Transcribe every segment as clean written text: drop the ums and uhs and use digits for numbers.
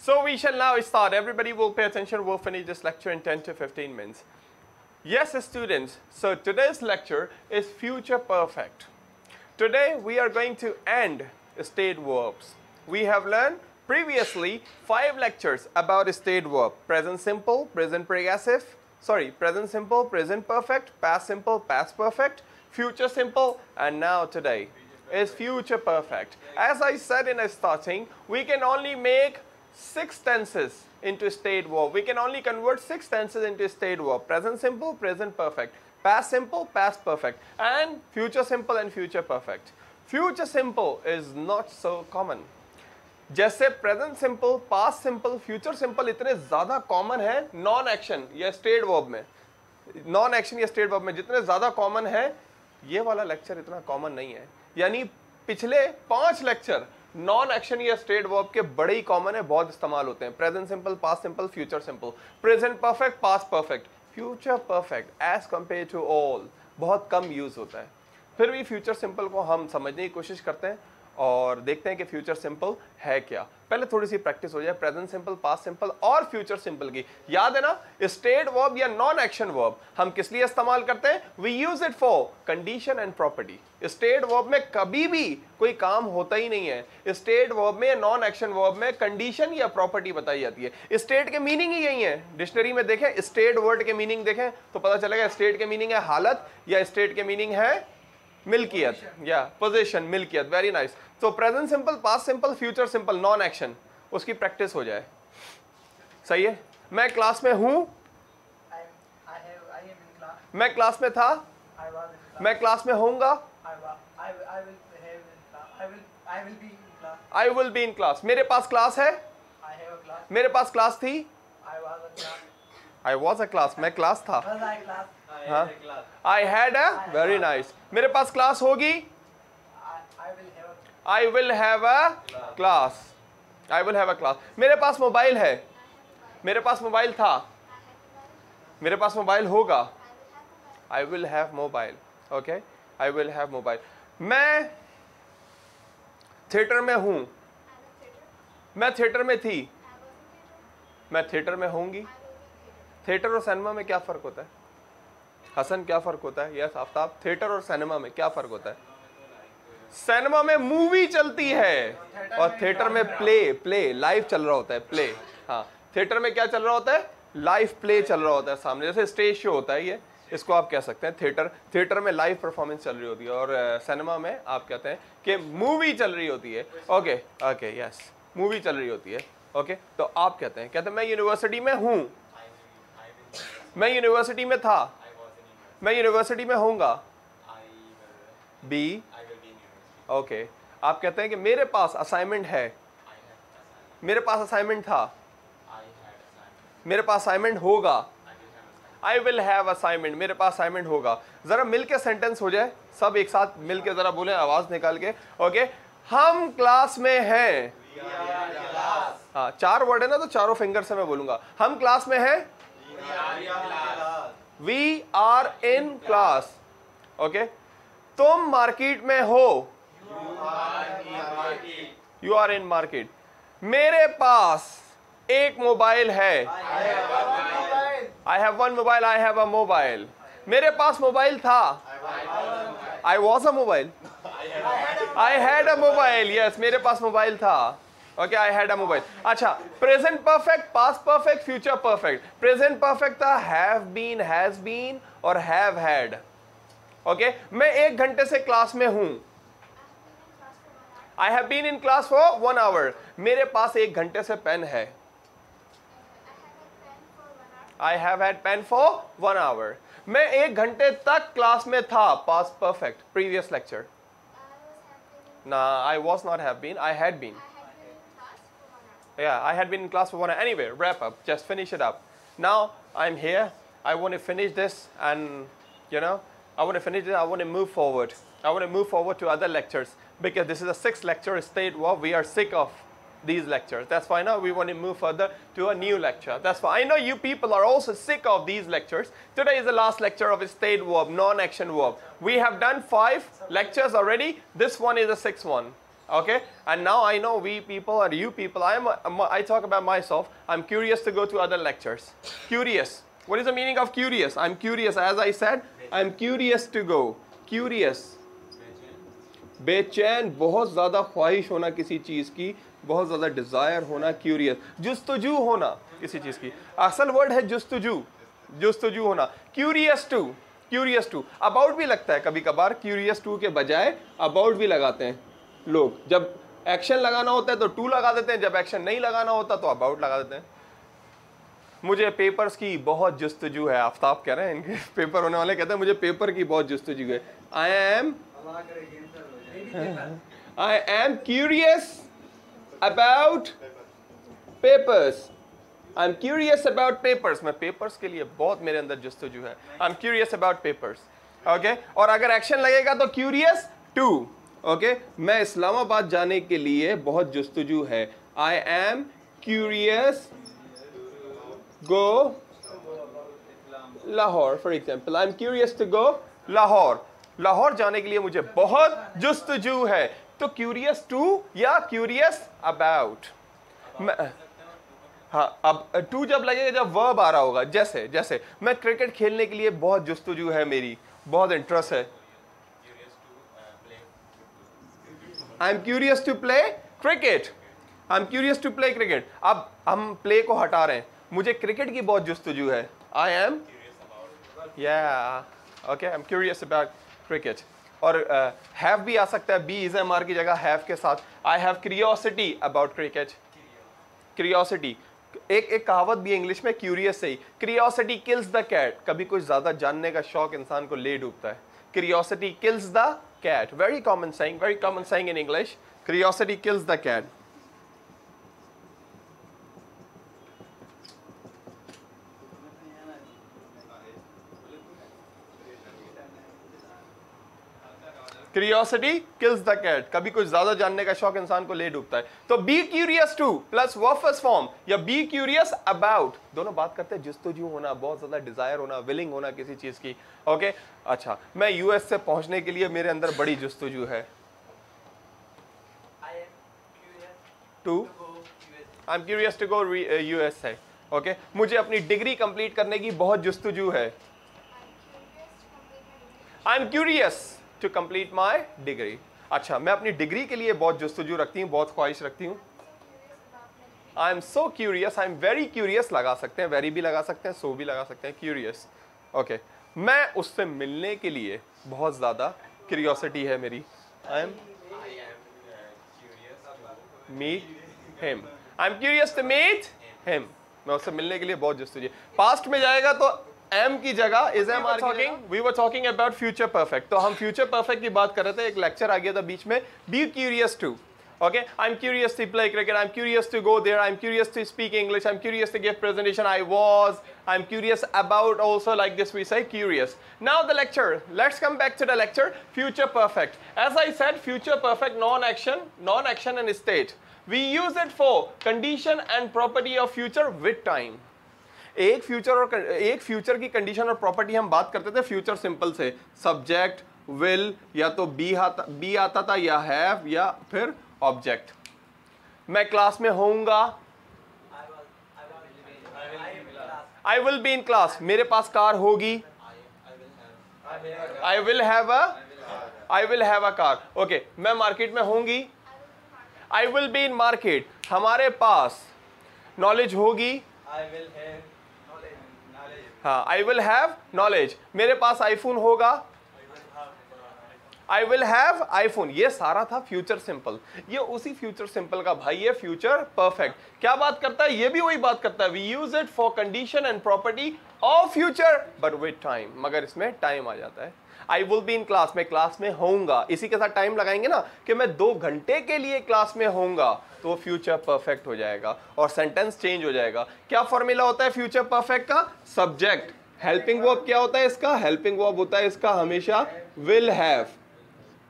So we shall now start. Everybody will pay attention. We'll finish this lecture in 10 to 15 minutes. Yes, students. So today's lecture is future perfect. Today we are going to end state verbs. We have learned previously 5 lectures about state verb. Present simple, present progressive, present simple, present perfect, past simple, past perfect, future simple, and now today is future perfect. As I said in the starting, we can only make 6 tenses into state verb. We can only convert 6 tenses into state verb. Present simple, present perfect, past simple, past perfect, and future simple and future perfect. Future simple is not so common. जैसे present simple, past simple, future simple इतने ज़्यादा common है non action या state verb में, non action या state verb में जितने ज़्यादा कॉमन है, ये वाला लेक्चर इतना कॉमन नहीं है. यानी पिछले 5 लेक्चर नॉन एक्शन या स्टेट वर्ब के बड़े ही कॉमन है, बहुत इस्तेमाल होते हैं. Present simple, past simple, future simple, present perfect, past perfect, future perfect as compare to all बहुत कम यूज होता है. फिर भी फ्यूचर सिंपल को हम समझने की कोशिश करते हैं और देखते हैं कि फ्यूचर सिंपल है क्या. पहले थोड़ी सी प्रैक्टिस हो जाए प्रेजेंट सिंपल, पास्ट सिंपल और फ्यूचर सिंपल की. याद है ना, स्टेट वर्ब या नॉन एक्शन वर्ब हम किस लिए इस्तेमाल करते हैं? We use it for condition and property. State verb में कभी भी कोई काम होता ही नहीं है. स्टेट वर्ब में, नॉन एक्शन वर्ब में कंडीशन या प्रॉपर्टी बताई जाती है. स्टेट के मीनिंग ही यही है. डिक्शनरी में देखें, स्टेट वर्ड के मीनिंग देखें तो पता चलेगा स्टेट के मीनिंग है हालत या स्टेट के मीनिंग है मिल्कियत या पोजीशन, मिल्कियत. Very nice. तो present simple, past simple, future simple, non action, उसकी प्रैक्टिस हो जाए. सही है. मैं क्लास में हूं, मैं क्लास में था, मैं क्लास में होऊंगा, I will be in class. मेरे पास क्लास है, मेरे पास क्लास थी, आई वॉज अ क्लास, मैं क्लास था. हाँ, आई हैड अ, वेरी नाइस. मेरे पास क्लास होगी, आई will have a class, I will have a class. मेरे पास मोबाइल है, मेरे पास मोबाइल था, मेरे पास मोबाइल होगा, I will have mobile. Okay, I will have mobile. मैं थिएटर में हूं, मैं थिएटर में थी, मैं थिएटर में होंगी. थिएटर और सिनेमा में क्या फर्क होता है? हसन, क्या फर्क होता है? यस आफ्ताब, थिएटर और सिनेमा में क्या फर्क होता है? सिनेमा में मूवी चलती है और थिएटर में प्ले लाइव चल रहा होता है. प्ले, हाँ, थिएटर में क्या चल रहा होता है? लाइव प्ले चल रहा होता है सामने. जैसे स्टेज शो होता है, ये इसको आप कह सकते हैं थिएटर में लाइव परफॉर्मेंस चल रही होती है और सिनेमा में आप कहते हैं कि मूवी चल रही होती है. ओके ओके, यस, मूवी चल रही होती है. ओके, तो आप कहते हैं मैं यूनिवर्सिटी में हूं, मैं यूनिवर्सिटी में था, मैं यूनिवर्सिटी में होऊंगा, बी. ओके, आप कहते हैं कि मेरे पास असाइनमेंट है, मेरे पास असाइनमेंट था, मेरे पास असाइनमेंट होगा, आई विल हैव असाइनमेंट, मेरे पास असाइनमेंट होगा. जरा मिलके सेंटेंस हो जाए, सब एक साथ मिलके जरा बोले आवाज निकाल के. ओके, हम क्लास में हैं. हाँ, 4 वर्ड है ना, तो चारों फिंगर से मैं बोलूंगा. हम क्लास में हैं, we are in class. Okay, तुम मार्केट में हो, यू आर इन मार्केट. मेरे पास एक मोबाइल है, I have one mobile, I have a mobile. मेरे पास मोबाइल था, I was a mobile, I had a mobile. Yes, मेरे पास मोबाइल था. Okay, I had a mobile. अच्छा, present perfect, past perfect, future perfect. Present perfect था have been, has been और have had. Okay, मैं 1 घंटे से क्लास में हूं, I have been in class for 1 hour. मेरे पास 1 घंटे से पेन है, I have had pain for 1 hour. मैं 1 घंटे तक क्लास में था, पास्ट परफेक्ट, प्रीवियस लेक्चर. ना, I was not have been, I had been. Yeah, I had been in class for 1 hour. Anyway, wrap up. Just finish it up. Now I'm here. I want to finish this, and I want to finish it. I want to move forward. I want to move forward to other lectures because this is a 6th lecture state verb. We are sick of these lectures. That's why now we want to move further to a new lecture. That's why I know you people are also sick of these lectures. Today is the last lecture of a state verb, non-action verb. We have done 5 lectures already. This one is the 6th one. Okay, and now I know we people or you people, I talk about myself, I'm curious to go to other lectures. Curious. What is the meaning of curious? I'm curious, as I said, I'm curious to go. Curious. बेचैन, बहुत ज़्यादा ख्वाहिश होना किसी चीज़ की, बहुत ज़्यादा desire होना, क्यूरियस, जुस्तजू होना किसी चीज़ की. असल वर्ड है जुस्तजू, जुस्तजू होना. क्यूरियस टू, अबाउट भी लगता है कभी कभार, क्यूरियस टू के बजाय अबाउट भी लगाते हैं लोग. जब एक्शन लगाना होता है तो टू लगा देते हैं, जब एक्शन नहीं लगाना होता तो अबाउट लगा देते हैं. मुझे पेपर्स की बहुत जुस्तजू है. आफ्ताब कह रहे हैं, इनके पेपर होने वाले कहते हैं मुझे पेपर की बहुत जुस्तजू है. I am curious about papers. I'm curious about papers. मैं पेपर्स के लिए बहुत मेरे अंदर जुस्तजू है. I'm curious about papers. Okay? और अगर एक्शन लगेगा तो curious to. Okay? मैं इस्लामाबाद जाने के लिए बहुत जुस्तजू है. I am curious go Lahore, for example. I'm curious to go Lahore. Lahore जाने के लिए मुझे बहुत जुस्तजू है. तो क्यूरियस टू या क्यूरियस अबाउट. हाँ, अब टू जब लगेगा जब वर्ब आ रहा होगा. जैसे मैं क्रिकेट खेलने के लिए बहुत जुस्तजू है, मेरी बहुत इंटरेस्ट है. I am curious to play cricket. I am curious to play cricket. अब हम प्ले को हटा रहे हैं, मुझे क्रिकेट की बहुत जुस्तजू है. I M okay, I am curious about cricket. और हैव भी आ सकता है, बी इज एम आर की जगह हैव के साथ. I have curiosity about cricket. Curiosity, एक कहावत भी इंग्लिश में क्यूरियस से ही, क्यूरियोसिटी किल्स द कैट. कभी कुछ ज्यादा जानने का शौक इंसान को ले डूबता है. Curiosity kills the cat. Very common saying in English. Curiosity kills the cat. Curiosity kills the cat. कभी कुछ ज्यादा जानने का शौक इंसान को ले डूबता है. तो B curious two plus verb first form या बी क्यूरियस अबाउट, दोनों बात करते हैं जुस्तजू होना, बहुत ज्यादा डिजायर होना, विलिंग होना किसी चीज की. ओके, अच्छा, मैं यूएस से पहुंचने के लिए मेरे अंदर बड़ी जुस्तजू है. I am curious to go USA. Okay, मुझे अपनी डिग्री कंप्लीट करने की बहुत जुस्तजू है. I am curious to complete my degree. अच्छा, मैं अपनी डिग्री के लिए बहुत जुस्तजू रखती हूँ, बहुत ख्वाहिश रखती हूँ. I am so curious, I am very curious लगा सकते हैं, वेरी भी लगा सकते हैं, सो भी लगा सकते हैं, क्यूरियस. ओके, मैं उससे मिलने के लिए बहुत ज्यादा क्यूरियोसिटी है मेरी. I am meet him. I am curious to meet him. मैं उससे मिलने के लिए बहुत जुस्तजू. पास्ट में जाएगा तो एम की जगह is am are talking. We were talking about future perfect. तो हम फ्यूचर परफेक्ट की बात कर रहे थे, एक लेक्चर आ गया था बीच में. Be curious to. Okay, I'm curious to play cricket. I'm curious to go there. I'm curious to speak English. I'm curious to give presentation. I'm curious about also, like this we say curious. Now the lecture. Let's come back to the lecture. Future perfect. As I said, future perfect non-action and state. We use it for condition and property of future with time. एक future की condition और property हम बात करते थे future simple से. Subject, will, या तो बी आता था, या हैव, या फिर ऑब्जेक्ट. मैं क्लास में होऊंगा, I will be in class. मेरे पास कार होगी, आई will have a car. Okay, मैं मार्केट में होंगी, आई विल बी इन मार्केट. हमारे पास नॉलेज होगी, हाँ, आई विल हैव नॉलेज. मेरे पास आईफोन होगा, आई विल हैव आईफोन. ये सारा था फ्यूचर सिंपल. ये उसी फ्यूचर सिंपल का भाई है फ्यूचर परफेक्ट. क्या बात करता है? ये भी वही बात करता है. We use it for condition and property of future but with time. मगर इसमें टाइम आ जाता है. I will be in class, मैं क्लास में होऊंगा. इसी के साथ टाइम लगाएंगे ना कि मैं 2 घंटे के लिए क्लास में होऊंगा, तो फ्यूचर परफेक्ट हो जाएगा और सेंटेंस चेंज हो जाएगा. क्या फॉर्मूला होता है फ्यूचर परफेक्ट का? सब्जेक्ट. हेल्पिंग वर्ब क्या होता है इसका? हेल्पिंग वर्ब होता है इसका हमेशा विल हैव.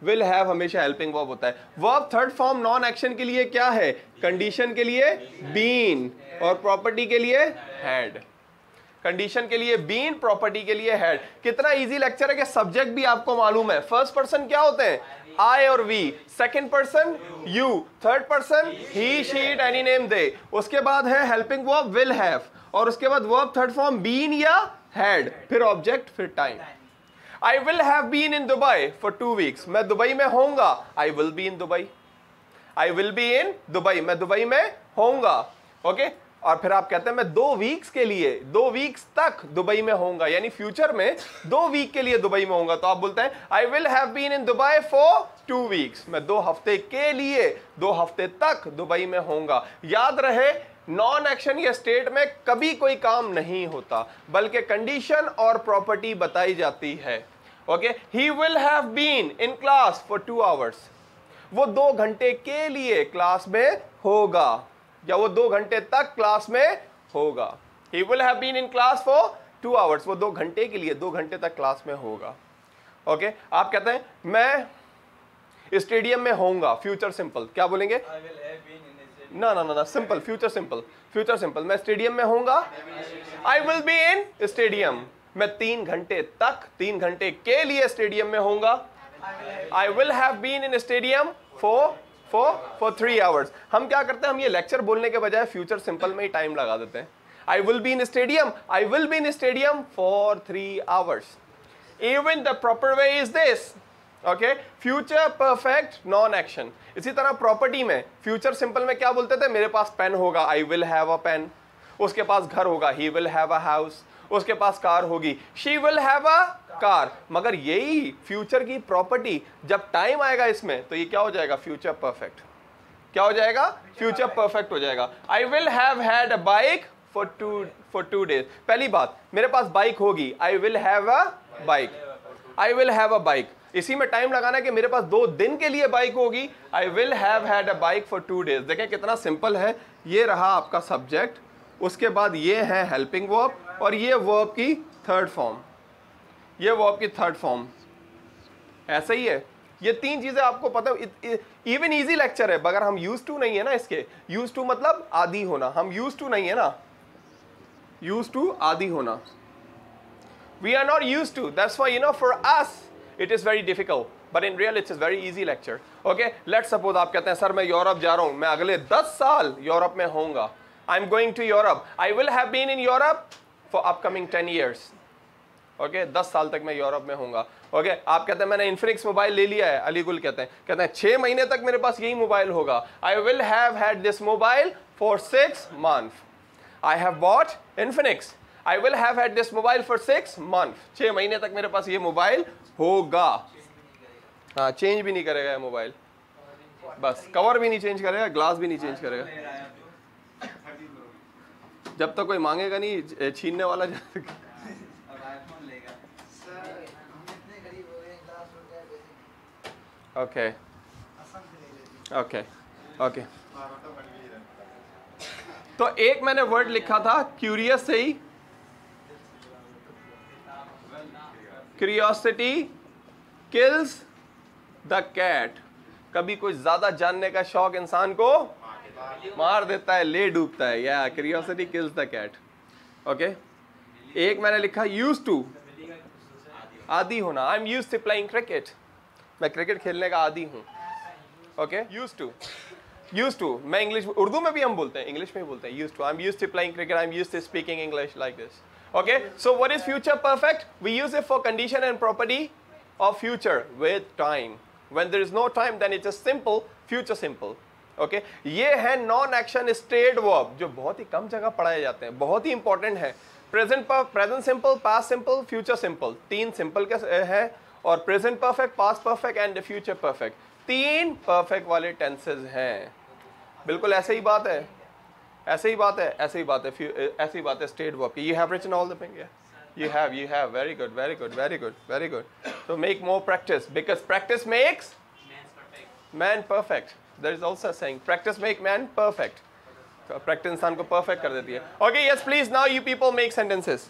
विल हैव हमेशा हेल्पिंग वर्ब होता है. Verb third form non action के लिए क्या है? कंडीशन के लिए बीन और प्रॉपर्टी के लिए हैड. कंडीशन के लिए बीन, प्रॉपर्टी के लिए हैड। कितना इजी लेक्चर है कि सब्जेक्ट भी आपको मालूम है। फर्स्ट पर्सन क्या होते हैं? आई और we. Second person you. Third person he, she, it, any name they. उसके बाद है हेल्पिंग वर्ब विल हैव, और उसके बाद वर्ब थर्ड फॉर्म बीन या हैड, फिर ऑब्जेक्ट, फिर time. I will have been in Dubai for 2 weeks। मैं दुबई में होऊंगा। I will be in Dubai. I will be in Dubai, मैं दुबई में होऊंगा। ओके और फिर आप कहते हैं मैं 2 weeks के लिए, 2 weeks तक दुबई में होऊंगा, यानी फ्यूचर में 2 week के लिए दुबई में होऊंगा। तो आप बोलते हैं I will have been in Dubai for 2 weeks। मैं 2 हफ्ते के लिए, 2 हफ्ते तक दुबई में होऊंगा। याद रहे, नॉन एक्शन या स्टेट में कभी कोई काम नहीं होता, बल्कि कंडीशन और प्रॉपर्टी बताई जाती है। Okay, he will have been in class for 2 hours। वो 2 घंटे के लिए क्लास में होगा, या वो 2 घंटे तक क्लास में होगा। He will have been in class for 2 hours। वो 2 घंटे के लिए, 2 घंटे तक क्लास में होगा। ओके आप कहते हैं मैं स्टेडियम में होऊंगा, फ्यूचर सिंपल क्या बोलेंगे? ना ना ना ना, simple, future simple, future simple. मैं स्टेडियम में होऊंगा। I will be in stadium. मैं 3 घंटे तक, 3 घंटे के लिए स्टेडियम में होऊंगा। I will have been in stadium for 3 hours। हम क्या करते हैं, हम ये लेक्चर बोलने के बजाय फ्यूचर सिंपल में ही टाइम लगा देते हैं। I will be in stadium, I will be in stadium for 3 hours। Even the proper way is this. Okay, future perfect non action. इसी तरह प्रॉपर्टी में फ्यूचर सिंपल में क्या बोलते थे? मेरे पास पेन होगा, I will have a pen. उसके पास घर होगा, he will have a house. उसके पास कार होगी, she will have a car. मगर यही फ्यूचर की प्रॉपर्टी जब टाइम आएगा इसमें, तो ये क्या हो जाएगा? Future perfect. क्या हो जाएगा? फ्यूचर परफेक्ट हो जाएगा। आई will have had a bike for 2 days। पहली बात, मेरे पास बाइक होगी, आई will have a bike, I will have a bike. इसी में टाइम लगाना है कि मेरे पास 2 दिन के लिए बाइक होगी। आई will have had a bike for 2 days। देखें कितना सिंपल है। ये रहा आपका सब्जेक्ट, उसके बाद ये है हेल्पिंग वर्ब, और ये वर्ब की थर्ड फॉर्म, ये वर्ब की थर्ड फॉर्म। ऐसा ही है। ये 3 चीजें आपको पता है। इवन इजी लेक्चर है, मगर हम यूज टू नहीं है ना इसके। यूज टू मतलब आदी होना, हम यूज टू नहीं है ना। यूज टू आदी होना। We are not used to. That's why, for us, it is very difficult. But in real, it's a very easy lecture. Okay? Let's suppose आप कहते हैं सर मैं यूरोप जा रहा हूँ, मैं अगले 10 साल यूरोप में होऊंगा। I'm going to Europe. I will have been in Europe for upcoming 10 years. Okay? 10 साल तक मैं यूरोप में होऊंगा। Okay? आप कहते हैं मैंने इन्फिनिक्स मोबाइल ले लिया है, अलीगुल कहते हैं 6 महीने तक मेरे पास यही मोबाइल होगा। I will have had this mobile for 6 months. I have bought Infinix. I will have had this mobile for 6 months। 6 महीने तक मेरे पास ये मोबाइल होगा। हाँ, चेंज भी नहीं करेगा ये मोबाइल, बस कवर भी नहीं चेंज करेगा, ग्लास भी नहीं चेंज करेगा। जब तक कोई मांगेगा नहीं, छीनने वाला ओके ओके ओके। तो एक मैंने वर्ड लिखा था क्यूरियस से ही, क्यूरियोसिटी किल्स द कैट। कभी कुछ ज्यादा जानने का शौक इंसान को मार देता है, ले डूबता है। या curiosity kills the cat. Okay, एक मैंने लिखा यूज टू, आदी होना। I am use to playing cricket. मैं क्रिकेट खेलने का आदी हूँ। Okay, use to, use to. मैं इंग्लिश, उर्दू में भी हम बोलते हैं, इंग्लिश में भी बोलते हैं use to. I am use to playing cricket, I am use to speaking English like this. Okay, so what is future perfect? We use it for condition and property of future with time. When there is no time, then it's just simple, future simple. Okay, ये है non action state verb जो बहुत ही कम जगह पढ़ाए जाते हैं, बहुत ही important है। present simple, past simple, future simple। 3 simple के है, और present perfect, past perfect and future perfect। 3 perfect वाले tenses हैं। बिल्कुल ऐसे ही बात है, ऐसे ही बात है, ऐसे ही बात है, ऐसे ही बात है स्टेट वर्ब की। You have written all the thing, yeah? You have, very good, very good, very good, very good. So make more practice, because practice makes man perfect. There is also a saying, practice make man perfect. Practice इंसान को perfect कर देती है। Okay, yes, please, now you people make sentences.